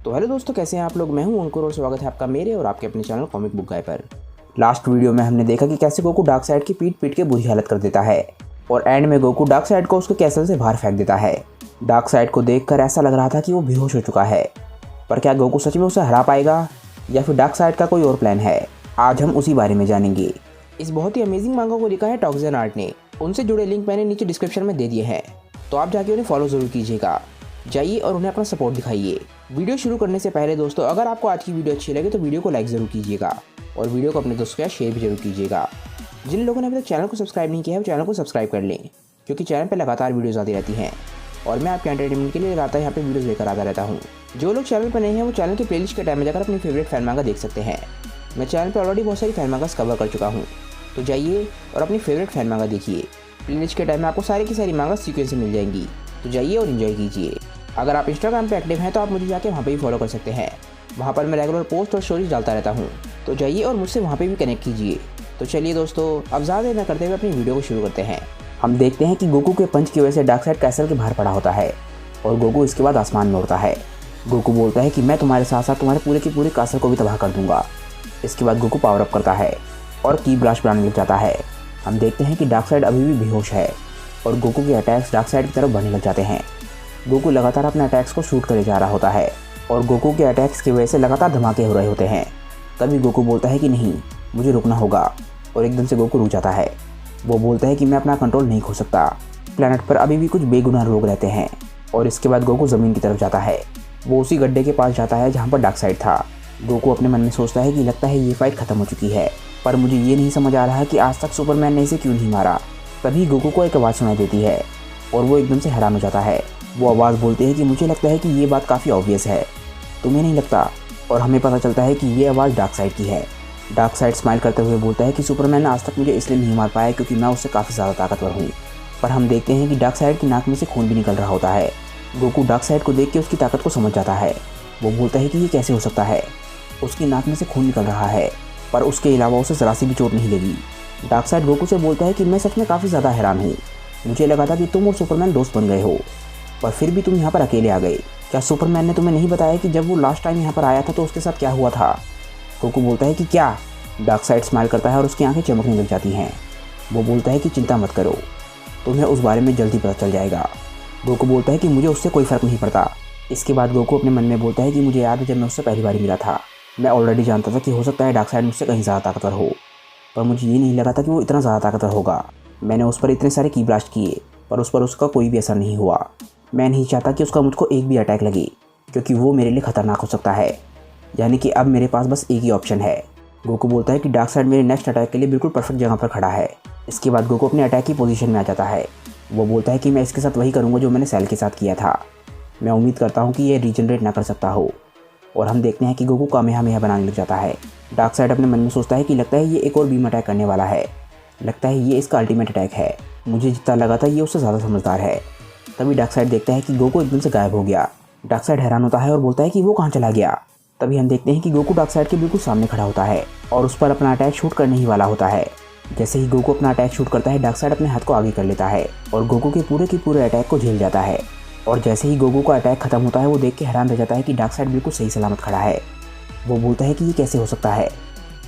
तो हेलो दोस्तों, कैसे हैं आप लोग। मैं हूं अंकुर और स्वागत है आपका मेरे और आपके अपने चैनल कॉमिक बुक गाय पर। लास्ट वीडियो में हमने देखा कि कैसे गोकू डार्कसाइड की पीट पीट के बुरी हालत कर देता है और एंड में गोकू डार्कसाइड को उसके कैसल से बाहर फेंक देता है। डार्कसाइड को देखकर ऐसा लग रहा था कि वो बेहोश हो चुका है, पर क्या गोकू सच में उसे हरा पाएगा या फिर डार्कसाइड का कोई और प्लान है? आज हम उसी बारे में जानेंगे। इस बहुत ही अमेजिंग मांगा को लिखा है टॉक्सियन आर्ट ने। उनसे जुड़े लिंक मैंने नीचे डिस्क्रिप्शन में दे दिए हैं, तो आप जाके उन्हें फॉलो जरूर कीजिएगा। जाइए और उन्हें अपना सपोर्ट दिखाइए। वीडियो शुरू करने से पहले दोस्तों, अगर आपको आज की वीडियो अच्छी लगे तो वीडियो को लाइक ज़रूर कीजिएगा और वीडियो को अपने दोस्तों के साथ शेयर भी जरूर कीजिएगा। जिन लोगों ने अभी तक चैनल को सब्सक्राइब नहीं किया है वो चैनल को सब्सक्राइब कर लें, क्योंकि चैनल पर लगातार वीडियोज़ आती रहती हैं और मैं आपके एंटरटेनमेंट के लिए लगातार यहाँ पे वीडियोज़ लेकर आता रहता हूँ। जो लोग चैनल पर नहीं हैं वो चैनल के प्लेलिस्ट के टाइम में जाकर अपनी फेवरेट फैन मांगा देख सकते हैं। मैं चैनल पर ऑलरेडी बहुत सारी फैन मांगास कवर कर चुका हूँ, तो जाइए और अपनी फेवरेट फैन मांगा देखिए। प्लेलिस्ट के टाइम में आपको सारी की सारी मांगा सीक्वेंस से मिल जाएंगी, तो जाइए और इन्जॉय कीजिए। अगर आप इंस्टाग्राम पे एक्टिव हैं तो आप मुझे जाके वहाँ पे भी फॉलो कर सकते हैं। वहाँ पर मैं रेगुलर पोस्ट और स्टोरीज डालता रहता हूँ, तो जाइए और मुझसे वहाँ पे भी कनेक्ट कीजिए। तो चलिए दोस्तों, अब ज़्यादा देर न करते हुए अपनी वीडियो को शुरू करते हैं। हम देखते हैं कि गोकू के पंच की वजह से डार्कसाइड कैसल के बाहर पड़ा होता है और गोकू इसके बाद आसमान में उड़ता है। गोकू बोलता है कि मैं तुम्हारे साथ साथ तुम्हारे पूरे की पूरे कैसल को भी तबाह कर दूंगा। इसके बाद गोकू पावर अप करता है और की ब्लास्ट बनाने लग जाता है। हम देखते हैं कि डार्कसाइड अभी भी बेहोश है और गोकू के अटैक्स डार्कसाइड की तरफ बढ़ने लग जाते हैं। गोकू लगातार अपने अटैक्स को शूट करे जा रहा होता है और गोकू के अटैक्स की वजह से लगातार धमाके हो रहे होते हैं। तभी गोकू बोलता है कि नहीं, मुझे रुकना होगा, और एकदम से गोकू रुक जाता है। वो बोलता है कि मैं अपना कंट्रोल नहीं खो सकता, प्लेनेट पर अभी भी कुछ बेगुनाह लोग रहते हैं। और इसके बाद गोकू ज़मीन की तरफ जाता है। वो उसी गड्ढे के पास जाता है जहाँ पर डार्कसाइड था। गोकू अपने मन में सोचता है कि लगता है ये फाइट खत्म हो चुकी है, पर मुझे ये नहीं समझ आ रहा है कि आज तक सुपरमैन ने इसे क्यों नहीं मारा। तभी गोकू को एक आवाज़ सुनाई देती है और वो एकदम से हैरान हो जाता है। वो आवाज़ बोलती है कि मुझे लगता है कि ये बात काफ़ी ऑब्वियस है, तुम्हें नहीं लगता? और हमें पता चलता है कि ये आवाज़ डार्कसाइड की है। डार्कसाइड स्माइल करते हुए बोलता है कि सुपरमैन आज तक मुझे इसलिए नहीं मार पाया क्योंकि मैं उससे काफ़ी ज़्यादा ताकतवर हूँ। पर हम देखते हैं कि डार्कसाइड की नाक में से खून भी निकल रहा होता है। गोकू डार्कसाइड को देख के उसकी ताकत को समझ जाता है। वो बोलता है कि ये कैसे हो सकता है, उसकी नाक में से खून निकल रहा है, पर उसके अलावा उसे ज़रा सी भी चोट नहीं लगी। डार्कसाइड गोकू से बोलता है कि मैं सच में काफ़ी ज़्यादा हैरान हूँ। मुझे लगा था कि तुम और सुपरमैन दोस्त बन गए हो, पर फिर भी तुम यहाँ पर अकेले आ गए। क्या सुपरमैन ने तुम्हें नहीं बताया कि जब वो लास्ट टाइम यहाँ पर आया था तो उसके साथ क्या हुआ था? गोकू बोलता है कि क्या? डार्कसाइड स्माइल करता है और उसकी आंखें चमकने लग जाती हैं। वो बोलता है कि चिंता मत करो, तुम्हें उस बारे में जल्दी पता चल जाएगा। गोकू बोलता है कि मुझे उससे कोई फ़र्क नहीं पड़ता। इसके बाद गोकू अपने मन में बोलता है कि मुझे याद है जब मैं उससे पहली बार मिला था, मैं ऑलरेडी जानता था कि हो सकता है डार्कसाइड मुझसे कहीं ज़्यादा ताकतवर हो, पर मुझे ये नहीं लगा था कि वो इतना ज़्यादा ताकतवर होगा। मैंने उस पर इतने सारे की ब्लास्ट किए, पर उस पर उसका कोई भी असर नहीं हुआ। मैं नहीं चाहता कि उसका मुझको एक भी अटैक लगे, क्योंकि वो मेरे लिए ख़तरनाक हो सकता है। यानी कि अब मेरे पास बस एक ही ऑप्शन है। गोकू बोलता है कि डार्कसाइड मेरे नेक्स्ट अटैक के लिए बिल्कुल परफेक्ट जगह पर खड़ा है। इसके बाद गोकू अपने अटैक की पोजीशन में आ जाता है। वो बोलता है कि मैं इसके साथ वही करूँगा जो मैंने सेल के साथ किया था। मैं उम्मीद करता हूँ कि ये रीजनरेट ना कर सकता हो। और हम देखते हैं कि गोकू कामेहामेहा बनाने लग जाता है। डार्कसाइड अपने मन में सोचता है कि लगता है ये एक और बीम अटैक करने वाला है, लगता है ये इसका अल्टीमेट अटैक है। मुझे जितना लगा था ये उससे ज़्यादा समझदार है। तभी डार्कसाइड देखता है कि गोकू एकदम से गायब हो गया। डार्कसाइड हैरान होता है और बोलता है कि वो कहाँ चला गया। तभी हम देखते हैं कि गोकू डार्कसाइड के बिल्कुल सामने खड़ा होता है और उस पर अपना अटैक शूट करने ही वाला होता है। जैसे ही गोकू अपना अटैक शूट करता है, डार्कसाइड अपने हाथ को आगे कर लेता है और गोकू के पूरे अटैक को झेल जाता है। और जैसे ही गोकू का अटैक खत्म होता है, वो देख के हैरान रह जाता है कि डार्कसाइड बिल्कुल सही सलामत खड़ा है। वो बोलता है कि ये कैसे हो सकता है?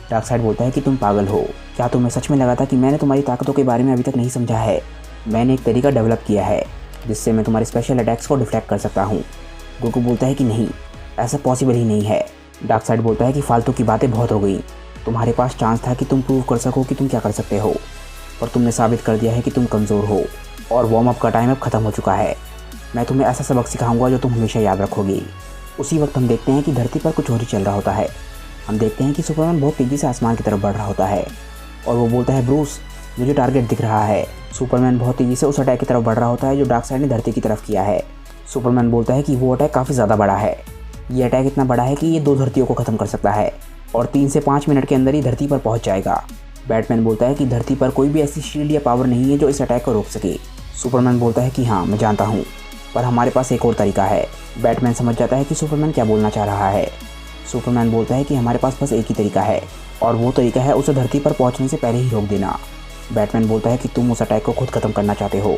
डार्कसाइड बोलता है कि तुम पागल हो, क्या तुम्हें सच में लगा था कि मैंने तुम्हारी ताकतों के बारे में अभी तक नहीं समझा है? मैंने एक तरीका डेवलप किया है जिससे मैं तुम्हारे स्पेशल अटैक्स को डिफ्लेक्ट कर सकता हूँ। गोकू बोलता है कि नहीं, ऐसा पॉसिबल ही नहीं है। डार्कसाइड बोलता है कि फालतू की बातें बहुत हो गई, तुम्हारे पास चांस था कि तुम प्रूव कर सको कि तुम क्या कर सकते हो, और तुमने साबित कर दिया है कि तुम कमज़ोर हो और वार्म अप का टाइम अब ख़त्म हो चुका है। मैं तुम्हें ऐसा सबक सिखाऊंगा जो तुम हमेशा याद रखोगी। उसी वक्त हम देखते हैं कि धरती पर कुछ और ही चल रहा होता है। हम देखते हैं कि सुपरमैन बहुत तेज़ी से आसमान की तरफ बढ़ रहा होता है और वो बोलता है, ब्रूस मुझे टारगेट दिख रहा है। सुपरमैन बहुत तेज़ी से उस अटैक की तरफ बढ़ रहा होता है जो डार्कसाइड ने धरती की तरफ किया है। सुपरमैन बोलता है कि वो अटैक काफ़ी ज़्यादा बड़ा है। ये अटैक इतना बड़ा है कि ये 2 धरतियों को ख़त्म कर सकता है और 3 से 5 मिनट के अंदर ही धरती पर पहुंच जाएगा। बैटमैन बोलता है कि धरती पर कोई भी ऐसी शील्ड या पावर नहीं है जो इस अटैक को रोक सके। सुपरमैन बोलता है कि हाँ, मैं जानता हूँ, पर हमारे पास एक और तरीका है। बैटमैन समझ जाता है कि सुपरमैन क्या बोलना चाह रहा है। सुपरमैन बोलता है कि हमारे पास बस एक ही तरीका है और वो तरीका है उसे धरती पर पहुंचने से पहले ही रोक देना। बैटमैन बोलता है कि तुम उस अटैक को खुद ख़त्म करना चाहते हो।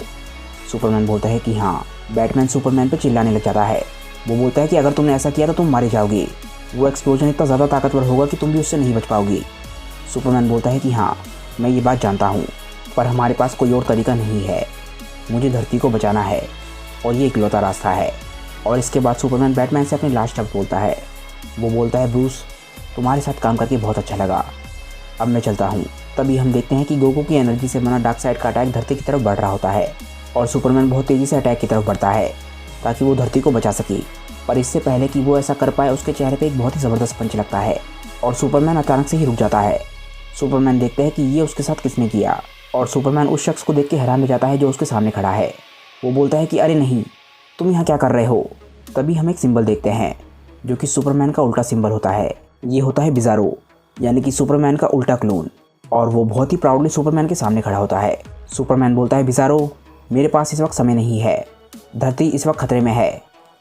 सुपरमैन बोलता है कि हाँ। बैटमैन सुपरमैन पर चिल्लाने लग जाता है वो बोलता है कि अगर तुमने ऐसा किया तो तुम मारे जाओगे, वो एक्सप्लोजन इतना ज़्यादा ताकतवर होगा कि तुम भी उससे नहीं बच पाओगे। सुपरमैन बोलता है कि हाँ, मैं ये बात जानता हूँ, पर हमारे पास कोई और तरीका नहीं है, मुझे धरती को बचाना है और ये इकलौता रास्ता है। और इसके बाद सुपरमैन बैटमैन से अपनी लास्ट शब्द बोलता है। वो बोलता है, ब्रूस, तुम्हारे साथ काम करके बहुत अच्छा लगा, अब मैं चलता हूँ। तभी हम देखते हैं कि गोकू की एनर्जी से बना डार्कसाइड का अटैक धरती की तरफ बढ़ रहा होता है और सुपरमैन बहुत तेज़ी से अटैक की तरफ बढ़ता है ताकि वो धरती को बचा सके। पर इससे पहले कि वो ऐसा कर पाए, उसके चेहरे पे एक बहुत ही ज़बरदस्त पंच लगता है और सुपरमैन अचानक से ही रुक जाता है। सुपरमैन देखते हैं कि ये उसके साथ किसने किया और सुपरमैन उस शख्स को देख के हैरान हो जाता है जो उसके सामने खड़ा है। वो बोलता है कि अरे नहीं, तुम यहाँ क्या कर रहे हो। तभी हम एक सिंबल देखते हैं जो कि सुपरमैन का उल्टा सिंबल होता है। ये होता है बिज़ारो, यानी कि सुपरमैन का उल्टा क्लोन, और वो बहुत ही प्राउडली सुपरमैन के सामने खड़ा होता है। सुपरमैन बोलता है, बिज़ारो, मेरे पास इस वक्त समय नहीं है, धरती इस वक्त खतरे में है।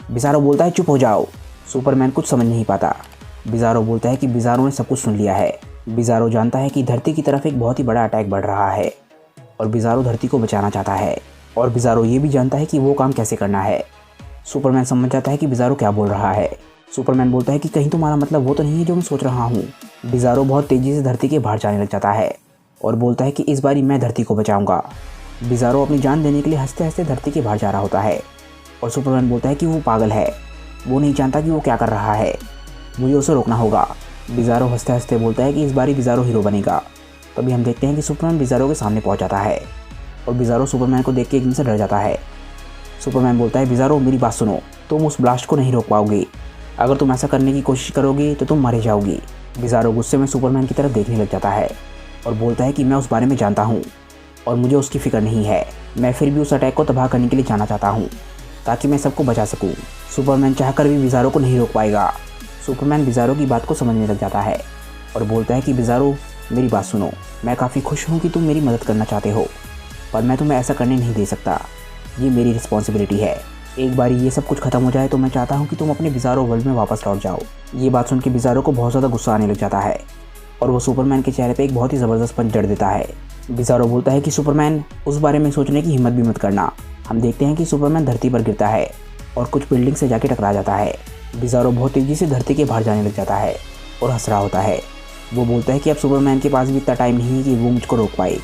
बिज़ारो बोलता है, चुप हो जाओ। सुपरमैन कुछ समझ नहीं पाता। बिज़ारो बोलता है कि बिज़ारो ने सब कुछ सुन लिया है। बिज़ारो जानता है कि धरती की तरफ एक बहुत ही बड़ा अटैक बढ़ रहा है और बिज़ारो धरती को बचाना चाहता है और बिज़ारो ये भी जानता है कि वो काम कैसे करना है। सुपरमैन समझ जाता है कि बिज़ारो क्या बोल रहा है। सुपरमैन बोलता है कि कहीं तुम्हारा मतलब वो तो नहीं है जो मैं सोच रहा हूँ। बिज़ारो बहुत तेज़ी से धरती के बाहर जाने लग जाता है और बोलता है कि इस बारी मैं धरती को बचाऊंगा। बिज़ारो अपनी जान देने के लिए हंसते हंसते धरती के बाहर जा रहा होता है और सुपरमैन बोलता है कि वो पागल है, वो नहीं जानता कि वो क्या कर रहा है, मुझे उसे रोकना होगा। बिज़ारो हंसते हंसते बोलता है कि इस बारी बिज़ारो हीरो बनेगा। तभी हम देखते हैं कि सुपरमैन बिज़ारो के सामने पहुंच जाता है और बिज़ारो सुपरमैन को देख के एकदम से डर जाता है। सुपरमैन बोलता है, बिज़ारो, मेरी बात सुनो, तुम उस ब्लास्ट को नहीं रोक पाओगे, अगर तुम ऐसा करने की कोशिश करोगे तो तुम मारे जाओगे। बिज़ारो गुस्से में सुपरमैन की तरफ देखने लग जाता है और बोलता है कि मैं उस बारे में जानता हूँ और मुझे उसकी फ़िक्र नहीं है, मैं फिर भी उस अटैक को तबाह करने के लिए जाना चाहता हूँ ताकि मैं सबको बचा सकूँ। सुपरमैन चाहकर भी बिज़ारो को नहीं रोक पाएगा। सुपरमैन बिज़ारो की बात को समझने लग जाता है और बोलता है कि बिज़ारो, मेरी बात सुनो, मैं काफ़ी खुश हूँ कि तुम मेरी मदद करना चाहते हो, पर मैं तुम्हें ऐसा करने नहीं दे सकता, ये मेरी रिस्पॉन्सिबिलिटी है। एक बार ये सब कुछ खत्म हो जाए तो मैं चाहता हूँ कि तुम अपने बिज़ारो वर्ल्ड में वापस लौट जाओ। ये बात सुन के बिज़ारो को बहुत ज़्यादा गुस्सा आने लग जाता है और वो सुपरमैन के चेहरे पे एक बहुत ही ज़बरदस्त पंच जड़ देता है। बिज़ारो बोलता है कि सुपरमैन, उस बारे में सोचने की हिम्मत भी मत करना। हम देखते हैं कि सुपरमैन धरती पर गिरता है और कुछ बिल्डिंग से जाके टकरा जाता है। बिज़ारो बहुत तेज़ी से धरती के बाहर जाने लग जाता है और हंस रहा होता है। वो बोलता है कि अब सुपरमैन के पास भी इतना टाइम नहीं है कि वो मुझको रोक पाए।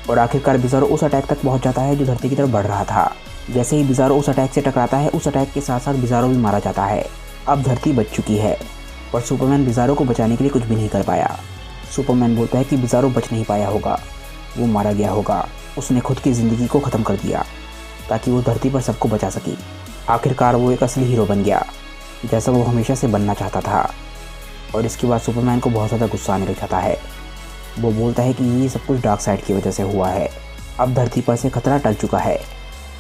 और आखिरकार बिज़ारो उस अटैक तक पहुंच जाता है जो धरती की तरफ बढ़ रहा था। जैसे ही बिज़ारो उस अटैक से टकराता है, उस अटैक के साथ साथ बिज़ारो भी मारा जाता है। अब धरती बच चुकी है और सुपरमैन बिज़ारो को बचाने के लिए कुछ भी नहीं कर पाया। सुपरमैन बोलता है कि बिज़ारो बच नहीं पाया होगा, वो मारा गया होगा, उसने खुद की ज़िंदगी को ख़त्म कर दिया ताकि वो धरती पर सबको बचा सके। आखिरकार वो एक असली हीरो बन गया जैसा वो हमेशा से बनना चाहता था। और इसके बाद सुपरमैन को बहुत ज़्यादा गुस्सा आने लग जाता है। वो बोलता है कि ये सब कुछ डार्कसाइड की वजह से हुआ है, अब धरती पर से खतरा टल चुका है,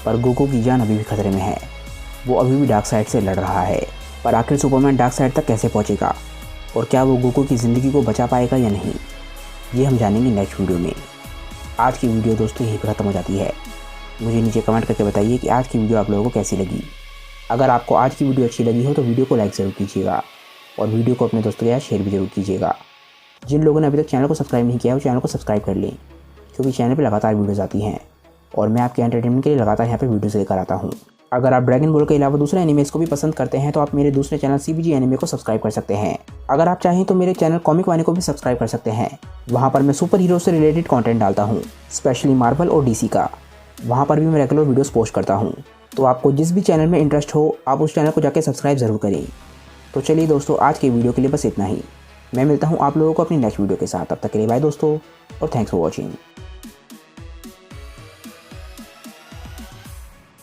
पर गोकू की जान अभी भी खतरे में है, वो अभी भी डार्कसाइड से लड़ रहा है। पर आखिर सुपरमैन डार्कसाइड तक कैसे पहुंचेगा और क्या वो गोकू की ज़िंदगी को बचा पाएगा या नहीं, ये हम जानेंगे नेक्स्ट वीडियो में। आज की वीडियो दोस्तों यहीं पर ख़त्म हो जाती है। मुझे नीचे कमेंट करके बताइए कि आज की वीडियो आप लोगों को कैसी लगी। अगर आपको आज की वीडियो अच्छी लगी हो तो वीडियो को लाइक ज़रूर कीजिएगा और वीडियो को अपने दोस्तों के साथ शेयर भी जरूर कीजिएगा। जिन लोगों ने अभी तक चैनल को सब्सक्राइब नहीं किया है वो चैनल को सब्सक्राइब कर लें, क्योंकि चैनल पर लगातार वीडियोज़ आती हैं और मैं आपके एंटरटेनमेंट के लिए लगातार यहाँ पे वीडियोज़ लेकर आता हूँ। अगर आप ड्रैगन बॉल के अलावा दूसरे एनिमेज को भी पसंद करते हैं तो आप मेरे दूसरे चैनल CBG एनिमे को सब्सक्राइब कर सकते हैं। अगर आप चाहें तो मेरे चैनल कॉमिक वानी को भी सब्सक्राइब कर सकते हैं। वहाँ पर मैं सुपर हीरो से रिलेटेड कंटेंट डालता हूँ, स्पेशली मार्वल और DC का। वहाँ पर भी मैं रेगुलर वीडियोस पोस्ट करता हूँ। तो आपको जिस भी चैनल में इंटरेस्ट हो आप उस चैनल को जाके सब्सक्राइब ज़रूर करें। तो चलिए दोस्तों, आज के वीडियो के लिए बस इतना ही। मैं मिलता हूँ आप लोगों को अपनी नेक्स्ट वीडियो के साथ। तब तक के लिए बाय दोस्तों और थैंक्स फॉर वॉचिंग।